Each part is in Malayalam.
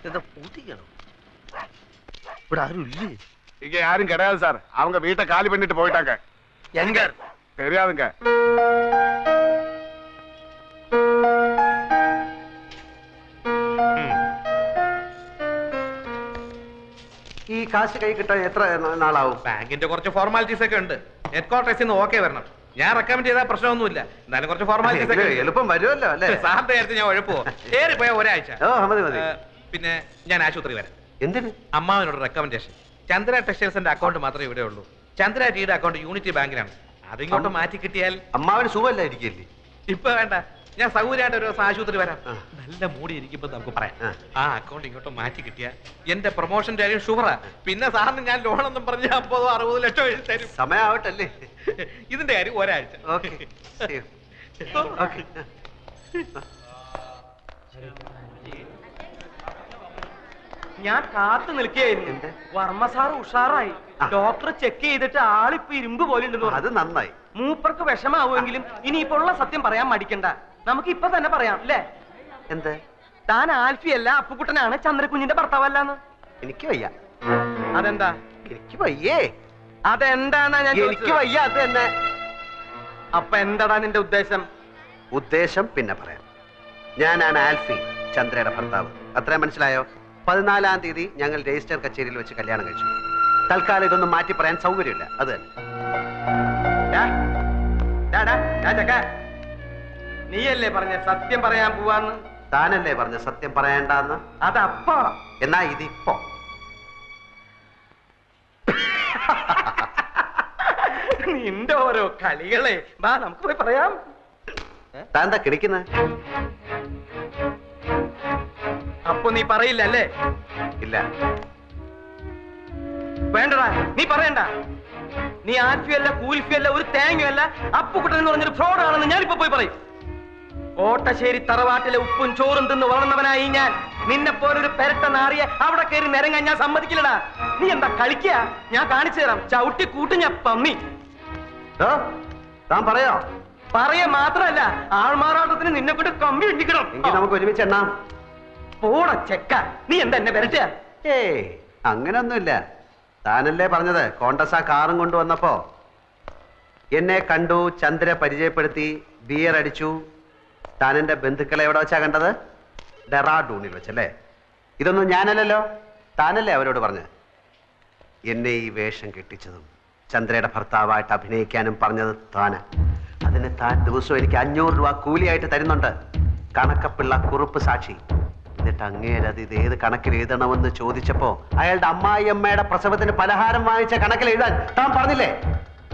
இதை பூட்டிக்கணும். இப்படி யாரும் இல்லையே. இங்க யாரும் கிடையாது சார். அவங்க வீட்டை காலி பண்ணிட்டு போயிட்டாங்க. எங்க தெரியாதுங்க. ഈ കാശ് കൈ കിട്ടാൻ എത്ര നാളാവും? ബാങ്കിന്റെ കുറച്ച് ഫോർമാലിറ്റീസ് ഒക്കെ ഉണ്ട്. ഹെഡ് ക്വാർട്ടേഴ്സിൽ നിന്ന് ഓക്കെ വരണം. ഞാൻ റെക്കമെൻഡ് ചെയ്താൽ പ്രശ്നമൊന്നുമില്ല. എന്നാലും കുറച്ച് ഫോർമാലിറ്റീസ് ഒക്കെ എളുപ്പം വരുമല്ലോ അല്ലേ? സാറിന്റെ കാര്യത്തിൽ ഞാൻ ഉഴപ്പോ ഏറിപ്പോയ ഒരാഴ്ച. പിന്നെ ഞാൻ ആശുപത്രി വരാം. എന്തിന്? അമ്മാവിനോട് റെക്കമെൻഡേഷൻ. ചന്ദ്ര ടെക്സ്റ്റൈൽസിന്റെ അക്കൗണ്ട് മാത്രമേ ഇവിടെ ഉള്ളൂ. ചന്ദ്ര ടീയുടെ അക്കൗണ്ട് യൂണിറ്റി ബാങ്കിലാണ്. അതിങ്ങോട്ട് മാറ്റി കിട്ടിയാൽ അമ്മാവിന് സുഖമല്ലായിരിക്കില്ലേ? ഇപ്പൊ വേണ്ട, ഞാൻ സൗകര്യമായിട്ട് ഒരു ദിവസം ആശുപത്രി വരാം. നല്ല മൂടി ഇരിക്കുമ്പോ നമുക്ക് പറയാം. ആ അക്കൗണ്ട് ഇങ്ങോട്ട് മാറ്റി കിട്ടിയാൽ എന്റെ പ്രൊമോഷന്റെ കാര്യം ഷുവറാ. പിന്നെ സാറിന് ഞാൻ ലോണൊന്നും പറഞ്ഞ് 50-60 ലക്ഷം എഴുതി തരും. സമയാവട്ടല്ലേ? ഇതിന്റെ കാര്യം ഒരാഴ്ച. ഞാൻ കാത്തു നിൽക്കുകയായിരുന്നു. വർമ്മ സാർ ഉഷാറായി. ഡോക്ടർ ചെക്ക് ചെയ്തിട്ട് ആളിപ്പോ ഇരുമ്പ് പോലെ ഉണ്ടെന്ന്. അത് നന്നായി. മൂപ്പർക്ക് വിഷമാവുമെങ്കിലും ഇനിയിപ്പോ ഉള്ള സത്യം പറയാൻ മടിക്കണ്ട. നമുക്ക് ഇപ്പൊ തന്നെ പറയാം അല്ലേ? എന്ത്? താൻ ആൽഫിയല്ല, അപ്പുക്കുട്ടനാണ്, ചന്ദ്രകുഞ്ഞിന്റെ ഭർത്താവല്ലാന്ന്. എനിക്ക് വയ്യ. അതെന്താ? എനിക്ക് വയ്യേ. അതെന്താന്നാ ഞാൻ? എനിക്ക് വയ്യ. അത് തന്നെ. അപ്പൊ എന്താടാ നിന്റെ ഉദ്ദേശം? ഉദ്ദേശം പിന്നെ പറയാം. ഞാനാണ് ആൽഫി, ചന്ദ്രയുടെ ഭർത്താവ്. അത്രയും മനസ്സിലായോ? 14-ാം തീയതി ഞങ്ങൾ രജിസ്റ്റർ കച്ചേരിയിൽ വെച്ച് കല്യാണം കഴിച്ചു. തൽക്കാലം ഇതൊന്നും മാറ്റി പറയാൻ സൗകര്യമില്ല. അത് തന്നെ. നീയല്ലേ പറഞ്ഞ സത്യം പറയാൻ പോവാന്ന്? താനല്ലേ പറഞ്ഞ സത്യം പറയണ്ടെന്ന്? അതപ്പോ. എന്നാ ഇതിപ്പോ. നിന്റെ ഓരോ കളികളെ. വാ നമുക്ക് പോയി പറയാം. താൻ എന്താ കിടക്കുന്നത്? അപ്പൊ നീ പറയില്ല അല്ലേ? ഇല്ല. വേണ്ടടാ, നീ പറയണ്ട. നീ ആൽഫിയല്ല, കൂൽഫിയല്ല, ഒരു തേങ്ങയല്ല, അപ്പുക്കുട്ടൻ എന്ന് പറഞ്ഞൊരു ഫ്രോഡ് ആണെന്ന് ഞാനിപ്പോ പോയി പറയും. കോട്ടശ്ശേരി തറവാട്ടിലെ ഉപ്പും ചോറും തിന്ന് വളർന്നവനായി ഞാൻ. നിന്നെ പോലൊരു പെരട്ട നാറിയെ അവിടെ കയറി നിരങ്ങാൻ ഞാൻ സമ്മതിക്കില്ലടാ. നീ എന്താ കളിക്കുക? ഞാൻ കാണിച്ചു തരാം. ചവിട്ടി കൂട്ടി ഞാൻ പമ്മി. താൻ പറയോ? പറയ മാത്രല്ല, ആൾമാറാട്ടത്തിന് നിന്നെ കൊണ്ട് കമ്പി ഇടിക്കണം. എങ്കിൽ നമുക്ക് ഒരുമിച്ച് എണ്ണാം. പോട ചെക്ക, നീ എന്താ എന്നെ പെരട്ടുക? ഏയ് അങ്ങനൊന്നുമില്ല. താനല്ലേ പറഞ്ഞത് കോണ്ടസ കാറും കൊണ്ടുവന്നപ്പോ എന്നെ കണ്ടു, ചന്ദ്ര പരിചയപ്പെടുത്തി, ബിയർ അടിച്ചു. താൻ എന്റെ ബന്ധുക്കളെ എവിടെ വെച്ചാ കണ്ടത്? ഡെറാഡൂണിൽ വെച്ചല്ലേ? ഇതൊന്നും ഞാനല്ലല്ലോ, താനല്ലേ അവരോട് പറഞ്ഞത്. എന്നെ ഈ വേഷം കെട്ടിച്ചതും ചന്ദ്രയുടെ ഭർത്താവായിട്ട് അഭിനയിക്കാനും പറഞ്ഞത് താന്. അതിന് താൻ ദിവസവും എനിക്ക് 500 രൂപ കൂലിയായിട്ട് തരുന്നുണ്ട്. കണക്കപ്പിള്ള കുറുപ്പ് സാക്ഷി. എന്നിട്ട് അങ്ങേരത് ഇത് ഏത് കണക്കിൽ എഴുതണമെന്ന് ചോദിച്ചപ്പോ അയാളുടെ അമ്മായിയമ്മയുടെ പ്രസവത്തിന് പലഹാരം വാങ്ങിച്ച കണക്കിൽ എഴുതാൻ താൻ പറഞ്ഞില്ലേ?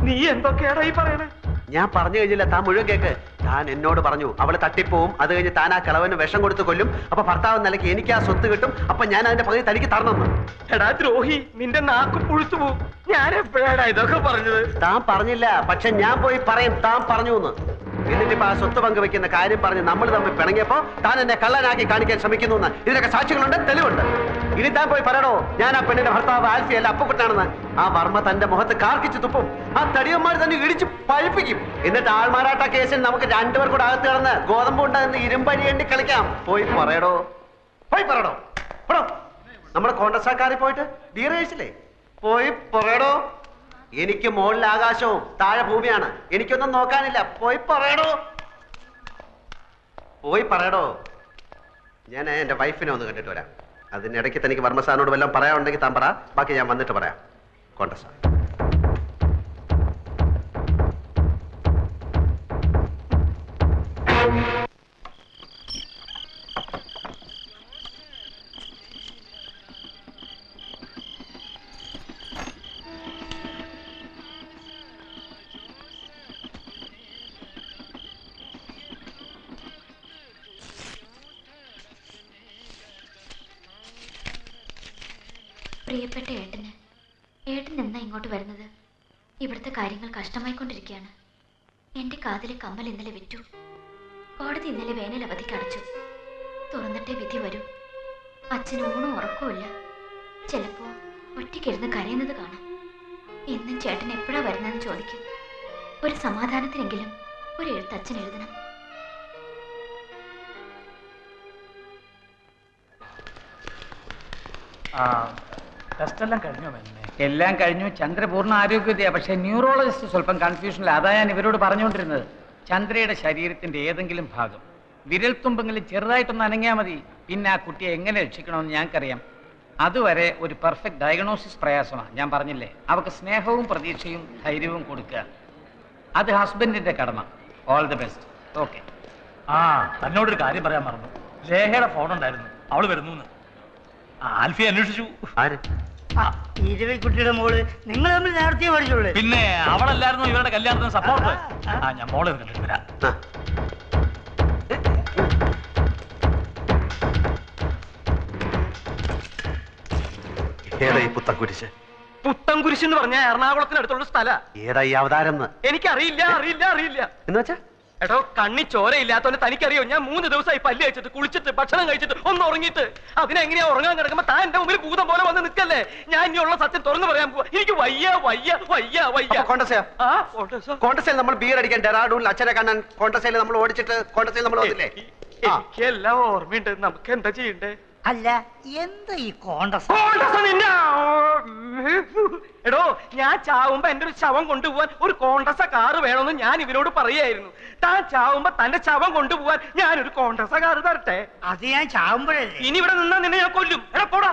നീ എന്തൊക്കെയാടാ ഈ പറയണേ? ഞാൻ പറഞ്ഞു കഴിഞ്ഞില്ല, താൻ മുഴുവൻ കേക്ക്. താൻ എന്നോട് പറഞ്ഞു അവള് തട്ടിപ്പോവും, അത് കഴിഞ്ഞ് താൻ ആ കിളവന് വിഷം കൊടുത്ത് കൊല്ലും, അപ്പൊ ഭർത്താവ് നിലയ്ക്ക് എനിക്ക് ആ സ്വത്ത് കിട്ടും, അപ്പൊ ഞാൻ അതിന്റെ പകുതി തനിക്ക് തരണമെന്ന്. എടാ ദ്രോഹി, നിന്റെ നാക്ക് പുഴുത്തു പോവും. ഞാൻ എപ്പോഴാടാ ഇതൊക്കെ പറഞ്ഞത്? താൻ പറഞ്ഞില്ല, പക്ഷെ ഞാൻ പോയി പറയും താൻ പറഞ്ഞു എന്ന്. എന്നിട്ടിപ്പോ ആ സ്വത്ത് പങ്കുവെക്കുന്ന കാര്യം പറഞ്ഞ് നമ്മൾ തമ്മിൽ പിണങ്ങിയപ്പോ താൻ എന്നെ കള്ളനാക്കി കാണിക്കാൻ ശ്രമിക്കുന്നു എന്ന്. ഇതിനൊക്കെ സാക്ഷികളുണ്ട്, തെളിവുണ്ട്. ഇനി താൻ പോയി പറയണോ ഞാൻ ആ പെണ്ണിന്റെ ഭർത്താവ് ആൽഫി അല്ല അപ്പുക്കുട്ടനാണെന്ന്? ആ വർമ്മ തന്റെ മുഖത്ത് കാർക്കിച്ച് തുപ്പും. ആ തടിയന്മാർ തന്നെ ഇടിച്ച് പഴിപ്പിക്കും. എന്നിട്ട് ആൾമാറാട്ട കേസിൽ നമുക്ക് 2 പേർ കൂടെ അകത്ത് കിടന്ന് ഗോതമ്പുണ്ടെന്ന് ഇരുമ്പഴിയേണ്ടി കളിക്കാം. പോയി പറയടോ, പോയി പറയടോ. നമ്മുടെ കോണ്ടസാക്കാരിൽ പോയിട്ട് ബിയർ കഴിച്ചില്ലേ? പോയി പറയടോ. എനിക്ക് മുകളിൽ ആകാശവും താഴെ ഭൂമിയാണ്, എനിക്കൊന്നും നോക്കാനില്ല. പോയി പറയടോ, പോയി പറയടോ. ഞാൻ എന്റെ വൈഫിനെ ഒന്ന് കണ്ടിട്ട് വരാം. അതിനിടയ്ക്ക് തനിക്ക് വർമ്മസാറിനോട് വല്ലതും പറയാനുണ്ടെങ്കിൽ താൻ പറ, ബാക്കി ഞാൻ വന്നിട്ട് പറയാം. കോണ്ടസാർ പ്രിയപ്പെട്ട ഏട്ടൻ എന്നാ ഇങ്ങോട്ട് വരുന്നത്? ഇവിടുത്തെ കാര്യങ്ങൾ കഷ്ടമായിക്കൊണ്ടിരിക്കുകയാണ്. എൻ്റെ കാതിലെ കമ്മൽ ഇന്നലെ വിറ്റു. കോടതി ഇന്നലെ വേനൽ അവധിക്ക് അടച്ചു. തുറന്നിട്ടേ വിധി വരൂ. അച്ഛന് ഊണും ഉറക്കവുമില്ല. ചിലപ്പോ ഒറ്റയ്ക്കിരുന്ന് കരയുന്നത് കാണാം. എന്നും ചേട്ടൻ എപ്പോഴാ വരുന്നതെന്ന് ചോദിക്കും. ഒരു സമാധാനത്തിനെങ്കിലും ഒരു എഴുത്ത് അച്ഛൻ എഴുതണം. ടെസ്റ്റ് എല്ലാം കഴിഞ്ഞോ മെന്നെ? എല്ലാം കഴിഞ്ഞു. ചന്ദ്ര പൂർണ്ണ ആരോഗ്യതയാ. പക്ഷെ ന്യൂറോളജിസ്റ്റ് സ്വല്പം കൺഫ്യൂഷനില്ല. അതാ ഞാൻ ഇവരോട് പറഞ്ഞുകൊണ്ടിരുന്നത്. ചന്ദ്രയുടെ ശരീരത്തിന്റെ ഏതെങ്കിലും ഭാഗം വിരൽത്തുമ്പെങ്കിലും ചെറുതായിട്ടൊന്ന് അനങ്ങിയാൽ മതി. പിന്നെ ആ കുട്ടിയെ എങ്ങനെ രക്ഷിക്കണമെന്ന് ഞങ്ങൾക്കറിയാം. അതുവരെ ഒരു പെർഫെക്റ്റ് ഡയഗ്നോസിസ് പ്രയാസമാണ്. ഞാൻ പറഞ്ഞില്ലേ, അവർക്ക് സ്നേഹവും പ്രതീക്ഷയും ധൈര്യവും കൊടുക്കുക. അത് ഹസ്ബൻഡിന്റെ കടമ. All the best. ഓക്കെ. തന്നോടൊരു കാര്യം പറയാൻ മറന്നു. ലേഖയുടെ ഫോൺ ഉണ്ടായിരുന്നു, അവള് വരുന്നു. ആൽഫിയെ അന്വേഷിച്ചു. ആര്? കുട്ടിയുടെ മോള് നിങ്ങൾ തമ്മിൽ നേരത്തെ പഠിച്ചോളൂ. പിന്നെ അവളല്ലായിരുന്നു ഇവരുടെ കല്യാണത്തിന് സപ്പോർട്ട്. ഞാൻ മോളെ കണ്ടിട്ട് വരാം. ഏതാ ഈ പുത്തൻകുരിശ്? പുത്തൻകുരിശ് എന്ന് പറഞ്ഞാൽ എറണാകുളത്തിനടുത്തുള്ള സ്ഥല. ഏതാ ഈ അവതാരം? എനിക്കറിയില്ല, അറിയില്ല, അറിയില്ല. എന്ന് വെച്ചാ എടോ, കണ്ണി ചോരയില്ലാത്തോണ്ട് തനിക്കറിയോ? ഞാൻ 3 ദിവസമായി പല്ല് കഴിച്ചിട്ട്, കുളിച്ചിട്ട്, ഭക്ഷണം കഴിച്ചിട്ട്, ഒന്ന് ഉറങ്ങിയിട്ട്. അതിനെങ്ങനെയാ ഉറങ്ങാൻ കിടക്കുമ്പോ താൻ എന്റെ മുമ്പിൽ ഭൂതം പോലെ വന്ന് നിൽക്കല്ലേ? ഞാൻ ഇനിയുള്ള സത്യം തുറന്നു പറയാൻ പോവാ. എനിക്ക് വയ്യ, വയ്യ, വയ്യ, വയ്യ. കോണ്ടസയിൽ നമ്മൾ ബിയർ അടിക്കാൻ ഡെറാഡൂണിൽ അച്ഛനെ കാണാൻ കോണ്ടസയിൽ നമ്മൾ ഓടിച്ചിട്ട് കോണ്ടസയിൽ നമ്മൾ വന്നില്ലേ? എനിക്കെല്ലാം ഓർമ്മയുണ്ട്. നമുക്ക് എന്താ ചെയ്യണ്ടേ? അല്ല, എന്താ ഈ കോണ്ടസ്? എടോ, ഞാൻ ചാവുമ്പോ എന്റെ ഒരു ശവം കൊണ്ടുപോവാൻ ഒരു കോണ്ടസ കാറ് വേണമെന്ന് ഞാൻ ഇവരോട് പറയായിരുന്നു. താൻ ചാവുമ്പോ തന്റെ ശവം കൊണ്ടുപോവാൻ ഞാനൊരു കോണ്ടസ കാറ് തരട്ടെ? അത് ഞാൻ ചാവുമ്പോഴല്ലേ. ഇനി ഇവിടെ നിന്നാ നിന്നെ ഞാൻ കൊല്ലും. എടാ പോടാ,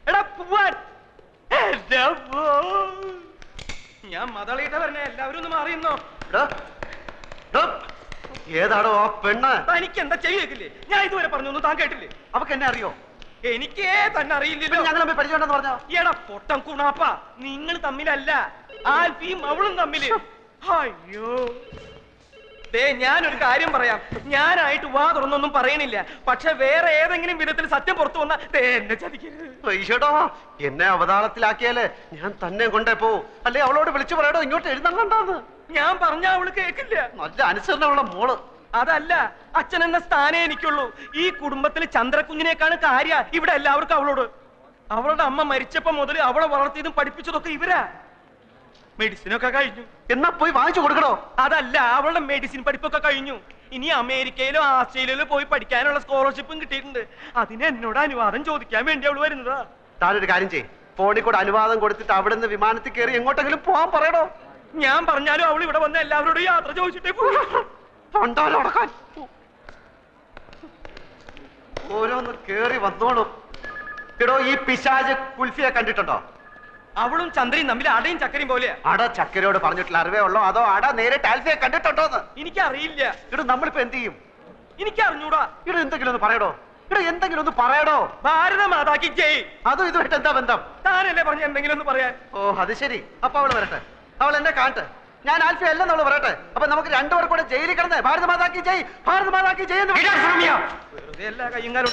എടാ പോവാൻ. ഞാൻ മതളീട്ട വരണേ, എല്ലാവരും ഒന്ന് മാറിയെന്നോ. ഏതാടോ ആ പെണ്ണ്? തനിക്ക് എന്താ ചെയ്യേക്കില്ലേ? ഞാൻ ഇതുവരെ പറഞ്ഞൊന്നും താൻ കേട്ടില്ലേ? അവക്ക് എന്നെ അറിയോ? എനിക്കേ തന്നെ അറിയില്ലല്ലോ. ഞങ്ങൾ തമ്മിൽ പരിചയമുണ്ടെന്ന് പറഞ്ഞോ? എടാ പൊട്ടം കുണാപ്പ, നിങ്ങൾ തമ്മിലല്ല, ആൽഫിയും അവളും തമ്മില്. അയ്യോ, ദേ ഞാനൊരു കാര്യം പറയാം. ഞാനായിട്ട് വാ തുറന്നൊന്നും പറയണില്ല. പക്ഷെ വേറെ ഏതെങ്കിലും വിധത്തിൽ സത്യം പുറത്തു വന്നാ എന്നെ ചതിക്കരുത്. ഈശോടോ, എന്നെ അവതാളത്തിലാക്കിയാല് ഞാൻ തന്നെ കൊണ്ടേ പോവും. അല്ലെ അവളോട് വിളിച്ചു പറയടോ ഇങ്ങോട്ട് എഴുന്നള്ളണ്ടാന്ന്. ഞാൻ പറഞ്ഞ അവള് കേക്കില്ല. നല്ല അനുസരണമുള്ള മോള്. അതല്ല, അച്ഛൻ എന്ന സ്ഥാനേ എനിക്കുള്ളൂ. ഈ കുടുംബത്തിൽ ചന്ദ്രകുഞ്ഞിനേക്കാണ് കാര്യ ഇവിടെ എല്ലാവർക്കും അവളോട്. അവളുടെ അമ്മ മരിച്ചപ്പോ മുതൽ അവളെ വളർത്തിയതും പഠിപ്പിച്ചതൊക്കെ ഇവരാ. മെഡിസിനൊക്കെ കഴിഞ്ഞു. എന്നാ പോയി വാങ്ങിച്ചു കൊടുക്കണോ? അതല്ല, അവളുടെ മെഡിസിൻ പഠിപ്പൊക്കെ കഴിഞ്ഞു. ഇനി അമേരിക്കയിലോ ആസ്ട്രേലിയയിലോ പോയി പഠിക്കാനുള്ള സ്കോളർഷിപ്പും കിട്ടിയിട്ടുണ്ട്. അതിന് എന്നോട് അനുവാദം ചോദിക്കാൻ വേണ്ടി അവള് വരുന്നതാ. താനൊരു കാര്യം ചെയ്യ്, ഫോണിൽ കൂടെ അനുവാദം കൊടുത്തിട്ട് അവിടെ നിന്ന് വിമാനത്തിൽ കയറി എങ്ങോട്ടെങ്കിലും പോവാൻ പറയണോ? ഞാൻ പറഞ്ഞാലും അവൾ ഇവിടെ വന്ന എല്ലാവരോടും യാത്ര ചോദിച്ചിട്ടേ തൊണ്ടാലടക്കാൻ ഓരോന്ന് കേറി വന്നോളും. എടോ, ഈ പിശാച് കുൽഫിയെ കണ്ടിട്ടുണ്ടോ? അവളും ചന്ദ്രയും തമ്മിൽ അടയും ചക്കരയും പോലെ. അട ചക്കരയോട് പറഞ്ഞിട്ടുള്ള അറിവേ ഉള്ളോ, അതോ അട നേരിട്ട് ആൽഫിയെ കണ്ടിട്ടുണ്ടോന്ന്? എനിക്കറിയില്ല. ഇവിടെ നമ്മളിപ്പോ എന്ത് ചെയ്യും? എനിക്കറിഞ്ഞൂടാ. ഇവിടെ എന്തെങ്കിലും ഒന്ന് പറയടോ. ഇവിടെ എന്തെങ്കിലും ഒന്ന് പറയടോ. ഭാരത മാതാക്കി ജയ്. അതും ഇതുമായിട്ട് എന്താ ബന്ധം? താനല്ലേ പറഞ്ഞ എന്തെങ്കിലും ഒന്ന് പറയാൻ. ഓ അത് ശരി. അപ്പൊ അവള് വരട്ടെ, അവൾ എന്നെ കാണട്ടെ. ഞാൻ ആൽഫി അല്ലെന്ന് അവള് പറയട്ടെ. അപ്പൊ നമുക്ക് രണ്ടുപേർ കൂടെ ജയിലിൽ കിടന്നേ ഭാരത മാതാക്കി ജയ്, ഭാരത മാതാക്കി ജയ് എന്ന് വെറുതെ എല്ലാ കയ്യും കാലം.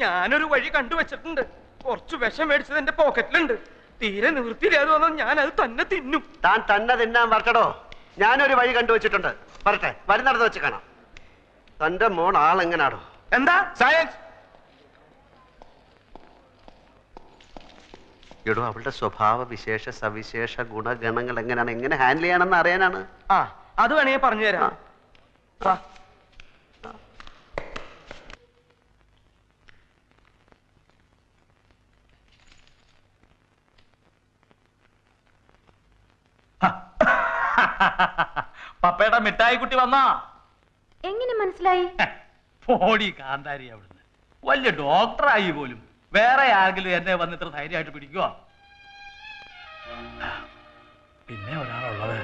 ഞാനൊരു വഴി കണ്ടുവച്ചിട്ടുണ്ട്. കുറച്ച് വിഷം മേടിച്ചത് എന്റെ പോക്കറ്റിലുണ്ട്. തീരെ നിവൃത്തിയില്ലാതെ വന്നാൽ ഞാൻ അത് തന്നെ തിന്നും. താൻ തന്നെ തിന്നാൻ വരട്ടടോ. ഞാനൊരു വഴി കണ്ടുവച്ചിട്ടുണ്ട്. വരട്ടെ, വരുന്നിടത്ത് വെച്ച് കാണാം. തന്റെ മോൻ ആളെങ്ങനാടോ? എന്താ സയൻസ്? എടോ, അവളുടെ സ്വഭാവ വിശേഷ സവിശേഷ ഗുണഗണങ്ങൾ എങ്ങനെയാണ്, എങ്ങനെ ഹാൻഡിൽ ചെയ്യണമെന്ന് അറിയാനാണ്. അത് വേണമെങ്കിൽ പറഞ്ഞു തരാം. പപ്പയുടെ മിഠായി കുട്ടി വന്നാ എങ്ങനെ മനസ്സിലായി? പോടി കാന്താരി അവിടുന്ന്. വലിയ ഡോക്ടറായി പോലും. വേറെ ആരെങ്കിലും എന്നെ വന്ന് ഇത്ര ധൈര്യമായിട്ട് പിടിക്കുവോ? പിന്നെ ഒരാളുള്ളത്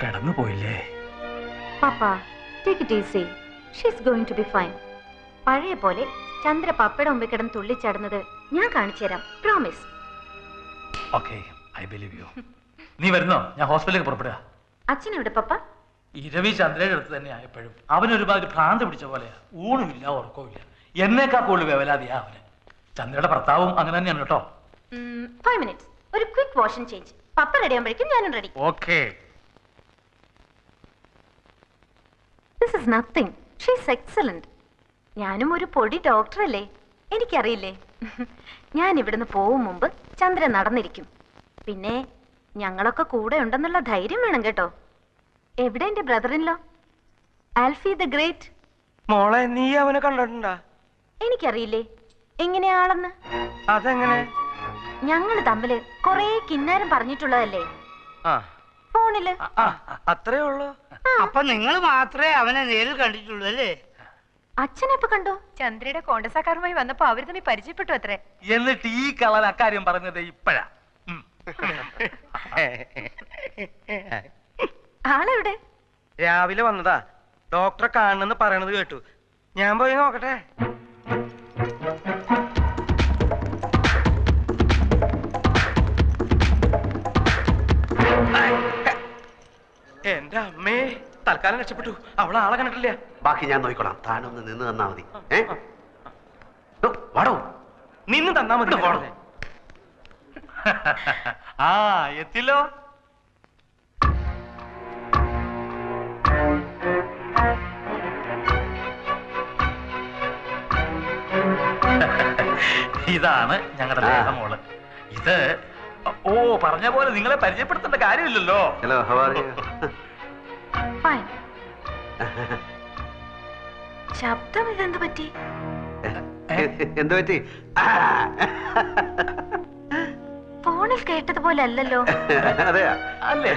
കിടന്നു പോയില്ലേ? പാപ്പാ, take it easy. She is going to be fine. പഴയ പോലെ ചന്ദ്ര പപ്പയുടെ മുമ്പിൽ കിടന്ന് തുള്ളിച്ചാടുന്നത് ഞാൻ കാണിച്ചു തരാം. Promise. Okay, I believe you. നീ വരുന്നോ? ഞാൻ ഹോസ്പിറ്റലിലേക്ക് പുറപ്പെടുക. അച്ഛൻ എവിടെ പപ്പ? ഇരവി ചന്ദ്രയുടെ അടുത്ത് തന്നെ ആയപ്പോഴും അവനൊരുമാതിരി ഭ്രാന്ത് പിടിച്ച പോലെയാ. ഊണുമില്ല, ഉറക്കവുമില്ല. എന്നേക്കാ കൂടുതൽ വേവലാതിയാ അവന്. ചന്ദ്രയുടെ ഭർത്താവും അങ്ങനെ തന്നെയാണ് കേട്ടോ. 5 minutes. ഒരു quick wash and change. Papa ready ആകുമ്പോഴേക്കും ഞാനും ready. Okay. This is nothing. She is excellent. ഞാനും ഒരു പൊടി ഡോക്ടറല്ലേ, എനിക്കറിയില്ലേ. ഞാൻ ഇവിടുന്ന് പോവും മുമ്പ് ചന്ദ്രൻ നടന്നിരിക്കും. പിന്നെ ഞങ്ങളൊക്കെ കൂടെ ഉണ്ടെന്നുള്ള ധൈര്യം വേണം കേട്ടോ. എവിടെ എന്റെ brother in law? Alfie the great. മോളെ നീ അവനെ കണ്ടിട്ടുണ്ടാ? എനിക്കറിയില്ലേ എങ്ങനെയാണെന്ന്. അതെങ്ങനെ? ഞങ്ങൾ തമ്മില് കൊറേ കിന്നാരം പറഞ്ഞിട്ടുള്ളതല്ലേ ഫോണില്. അത്രേ ഉള്ളൂ. അപ്പൊ നിങ്ങൾ മാത്രമേ അവനെ നേരിൽ കണ്ടിട്ടുള്ളൂ അല്ലേ? അച്ഛനെപ്പോ കണ്ടു? ചന്ദ്രയുടെ കോണ്ടസാക്കാരുമായി വന്നപ്പോ അവര് തമ്മിൽ പരിചയപ്പെട്ടു അത്രേ. എന്നിട്ട് ഈ കളൻ അക്കാര്യം പറഞ്ഞത് ഇപ്പഴാ. ആളെവിടെ? രാവിലെ വന്നതാ. ഡോക്ടറെ കാണണമെന്ന് പറയണത് കേട്ടു. ഞാൻ പോയി നോക്കട്ടെ. എന്റെ അമ്മേ, തൽക്കാലം രക്ഷപ്പെട്ടു. അവളെ ആളെ കണ്ടിട്ടില്ല. ബാക്കി ഞാൻ നോക്കിക്കോളാം. താനൊന്ന് നിന്ന് തന്നാ മതി. വാടോ, നിന്ന് തന്നാ മതി. ആ എത്തില്ലോ. ഇതാണ് ഞങ്ങളുടെ ദേഹമോള്. ഇത് ഓ പറഞ്ഞ പോലെ നിങ്ങളെ പരിചയപ്പെടുത്തേണ്ട കാര്യമില്ലല്ലോ. Hello, how are you? Fine. ശബ്ദം ഇതെന്ത് പറ്റി? എന്ത് പറ്റി? ഫോണിൽ കേട്ടതുപോലെ അല്ലല്ലോ. അതെയാ? അല്ലേ?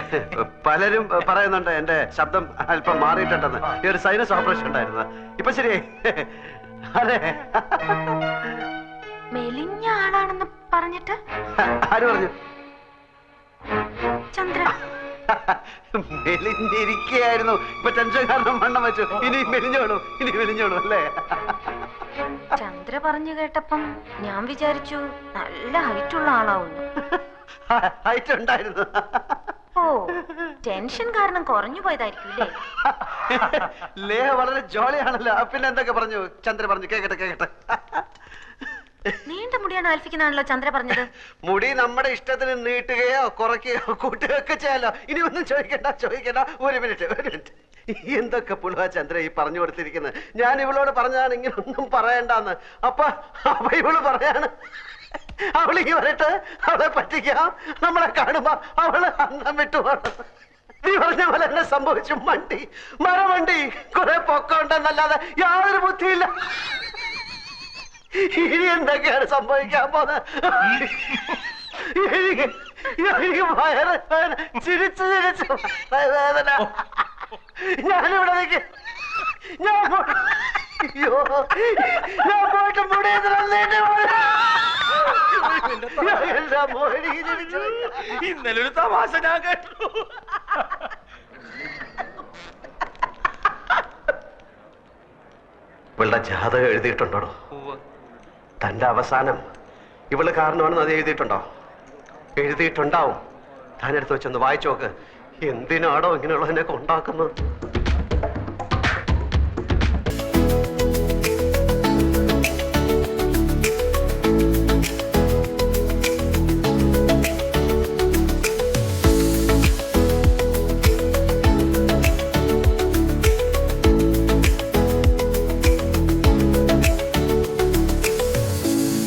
പലരും പറയുന്നുണ്ട് എന്റെ ശബ്ദം അല്പം മാറിയിട്ടുണ്ടെന്ന്. ഈ ഒരു സൈനസ് ഓപ്പറേഷൻ ഉണ്ടായിരുന്നു. ഇപ്പൊ ശരിയായി. അതെ. മെലിഞ്ഞ ആളാണെന്ന് പറഞ്ഞിട്ട് ആര് പറഞ്ഞു? ചന്ദ്ര. മെലിഞ്ഞിരിക്കുകയായിരുന്നു. ഇപ്പൊ ടെൻഷൻ കാരണം വണ്ണം വെച്ചു. ഇനി മെലിഞ്ഞോളൂ അല്ലേ? ചന്ദ്ര പറഞ്ഞു കേട്ടപ്പം ഞാൻ വിചാരിച്ചു നല്ല ഹൈറ്റ് ഉള്ള ആളാവുന്നു. ഹൈറ്റ് ഉണ്ടായിരുന്നു. ഓ, ടെൻഷൻ കാരണം കുറഞ്ഞു പോയതായിരിക്കും. ലേഹ വളരെ ജോളിയാണല്ലോ. പിന്നെ എന്തൊക്കെ പറഞ്ഞു ചന്ദ്ര? പറഞ്ഞു കേക്കട്ടെ. നീണ്ട മുടിയാണ് ആൽഫിക്കുന്നാണല്ലോ ചന്ദ്ര പറഞ്ഞത്. മുടി നമ്മുടെ ഇഷ്ടത്തിന് നീട്ടുകയോ കുറയ്ക്കുകയോ കൂട്ടുകയോ ഒക്കെ ചെയ്യാലോ. ഇനി ഒന്നും ചോദിക്കണ്ട. ഒരു മിനിറ്റ്. എന്തൊക്കെ പുളുവാ ചന്ദ്ര ഈ പറഞ്ഞു കൊടുത്തിരിക്കുന്നത്? ഞാൻ ഇവളോട് പറഞ്ഞതാണ് ഇങ്ങനെ ഒന്നും പറയണ്ടെന്ന്. അപ്പൊ ഇവള് പറയാണ് അവളിങ്ങി വരട്ടെ, അവളെ പറ്റിക്കാം, നമ്മളെ കാണുമ്പോ അവള് അന്നം വിട്ടുപോകണം. നീ പറഞ്ഞ പോലെ എന്നെ സംഭവിച്ചു. മരമണ്ടി കുറെ പൊക്കമുണ്ടെന്നല്ലാതെ യാതൊരു ബുദ്ധിയില്ല. ഇനി എന്തൊക്കെയാണ് സംഭവിക്കാൻ പോകുന്നത്? എനിക്ക് വയറ് ചിരിച്ചു വേദന. ഞാനിവിടെ നിൽക്കും. ഞാൻ പോയിട്ട് ഇന്നലെ ഒരു തമാശ ഞാൻ കേട്ടു. ഇവളുടെ ജാതകം എഴുതിയിട്ടുണ്ടോ? തന്റെ അവസാനം ഇവള് കാരണമാണെന്ന് അത് എഴുതിയിട്ടുണ്ടോ? എഴുതിയിട്ടുണ്ടാവും. താനെടുത്ത് വെച്ചൊന്ന് വായിച്ചു നോക്ക്. എന്തിനാണോ ഇങ്ങനെയുള്ളതിനൊക്കെ ഉണ്ടാക്കുന്നത്?